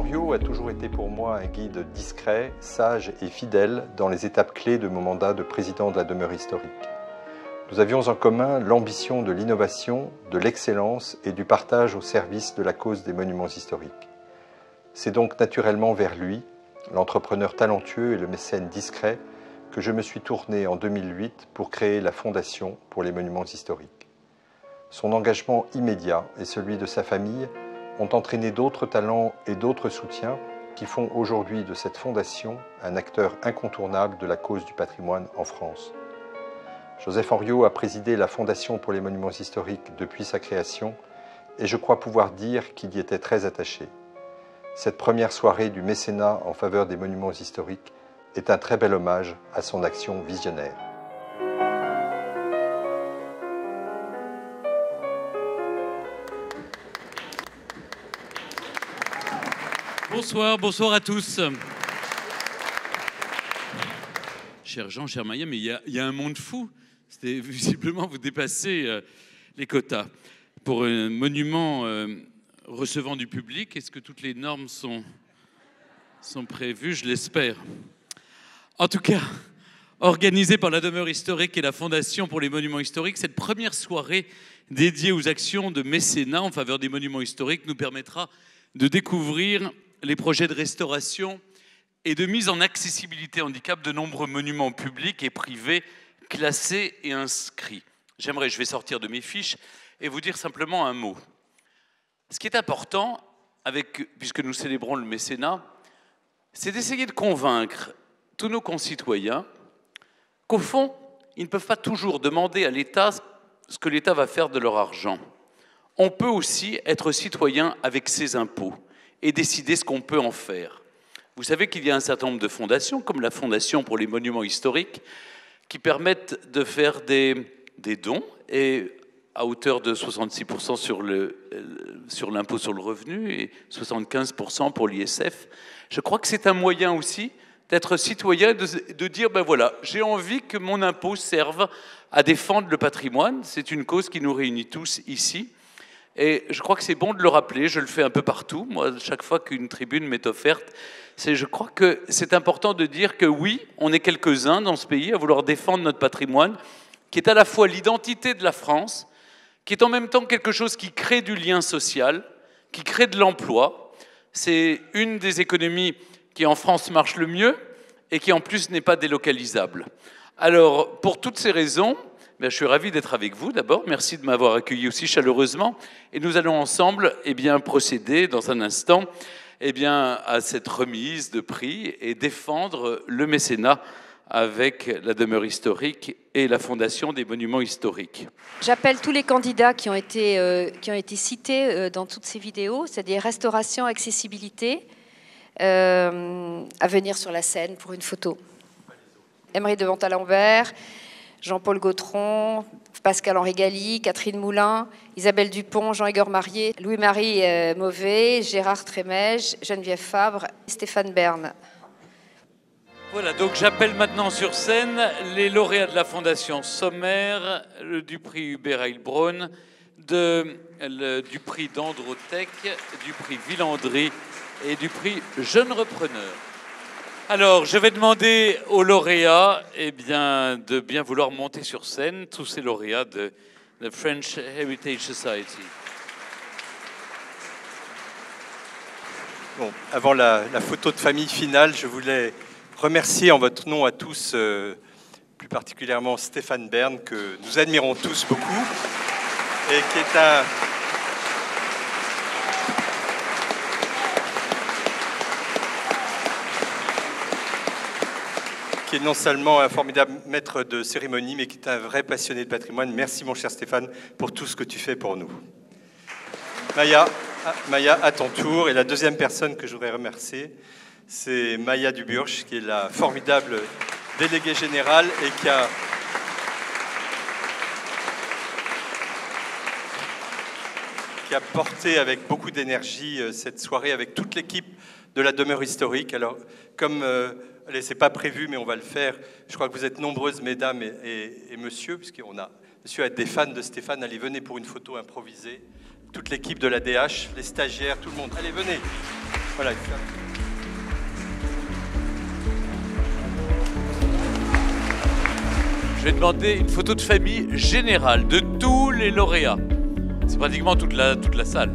Henriot a toujours été pour moi un guide discret, sage et fidèle dans les étapes clés de mon mandat de président de la demeure historique. Nous avions en commun l'ambition de l'innovation, de l'excellence et du partage au service de la cause des monuments historiques. C'est donc naturellement vers lui, l'entrepreneur talentueux et le mécène discret, que je me suis tourné en 2008 pour créer la Fondation pour les monuments historiques. Son engagement immédiat et celui de sa famille ont entraîné d'autres talents et d'autres soutiens qui font aujourd'hui de cette fondation un acteur incontournable de la cause du patrimoine en France. Joseph Henriot a présidé la Fondation pour les monuments historiques depuis sa création et je crois pouvoir dire qu'il y était très attaché. Cette première soirée du mécénat en faveur des monuments historiques est un très bel hommage à son action visionnaire. Bonsoir, bonsoir à tous. Cher Jean, cher Maya, mais il y a un monde fou. C'était visiblement, vous dépassez les quotas. Pour un monument recevant du public, est-ce que toutes les normes sont prévues? Je l'espère. En tout cas, organisée par la demeure historique et la Fondation pour les monuments historiques, cette première soirée dédiée aux actions de mécénat en faveur des monuments historiques nous permettra de découvrir les projets de restauration et de mise en accessibilité handicap de nombreux monuments publics et privés classés et inscrits. Je vais sortir de mes fiches et vous dire simplement un mot. Ce qui est important, puisque nous célébrons le mécénat, c'est d'essayer de convaincre tous nos concitoyens qu'au fond, ils ne peuvent pas toujours demander à l'État ce que l'État va faire de leur argent. On peut aussi être citoyen avec ses impôts et décider ce qu'on peut en faire. Vous savez qu'il y a un certain nombre de fondations, comme la Fondation pour les monuments historiques, qui permettent de faire des dons, et à hauteur de 66% sur l'impôt sur le revenu et 75% pour l'ISF. Je crois que c'est un moyen aussi d'être citoyen, de dire, ben voilà, j'ai envie que mon impôt serve à défendre le patrimoine. C'est une cause qui nous réunit tous ici. Et je crois que c'est bon de le rappeler, je le fais un peu partout. Moi, chaque fois qu'une tribune m'est offerte, je crois que c'est important de dire que oui, on est quelques-uns dans ce pays à vouloir défendre notre patrimoine, qui est à la fois l'identité de la France, qui est en même temps quelque chose qui crée du lien social, qui crée de l'emploi. C'est une des économies qui en France marche le mieux et qui en plus n'est pas délocalisable. Alors, pour toutes ces raisons, je suis ravi d'être avec vous d'abord. Merci de m'avoir accueilli aussi chaleureusement. Et nous allons ensemble procéder dans un instant à cette remise de prix et défendre le mécénat avec la demeure historique et la Fondation des monuments historiques. J'appelle tous les candidats qui ont été cités dans toutes ces vidéos, c'est-à-dire restauration, accessibilité, à venir sur la scène pour une photo. Emery de Venta-Lambert, Jean-Paul Gautron, Pascal-Henri Galli, Catherine Moulin, Isabelle Dupont, Jean-Igor Marié, Louis-Marie Mauvais, Gérard Trémège, Geneviève Fabre, Stéphane Bern. Voilà, donc j'appelle maintenant sur scène les lauréats de la Fondation Sommer, du prix Hubert Heilbronn, du prix Dendrotech, du prix Villandry et du prix Jeune Repreneur. Alors, je vais demander aux lauréats de bien vouloir monter sur scène, tous ces lauréats de la French Heritage Society. Bon, avant la photo de famille finale, je voulais remercier en votre nom à tous, plus particulièrement Stéphane Bern, que nous admirons tous beaucoup, et qui est non seulement un formidable maître de cérémonie, mais qui est un vrai passionné de patrimoine. Merci mon cher Stéphane pour tout ce que tu fais pour nous. Maya, à ton tour. Et la deuxième personne que je voudrais remercier, c'est Maya Duburch, qui est la formidable déléguée générale et qui a porté avec beaucoup d'énergie cette soirée avec toute l'équipe de la demeure historique. Alors, comme c'est pas prévu, mais on va le faire, je crois que vous êtes nombreuses, mesdames et monsieur, puisqu'on a monsieur à être des fans de Stéphane. Allez, venez pour une photo improvisée. Toute l'équipe de la DH, les stagiaires, tout le monde. Allez, venez. Voilà. Je vais demander une photo de famille générale de tous les lauréats. C'est pratiquement toute la salle.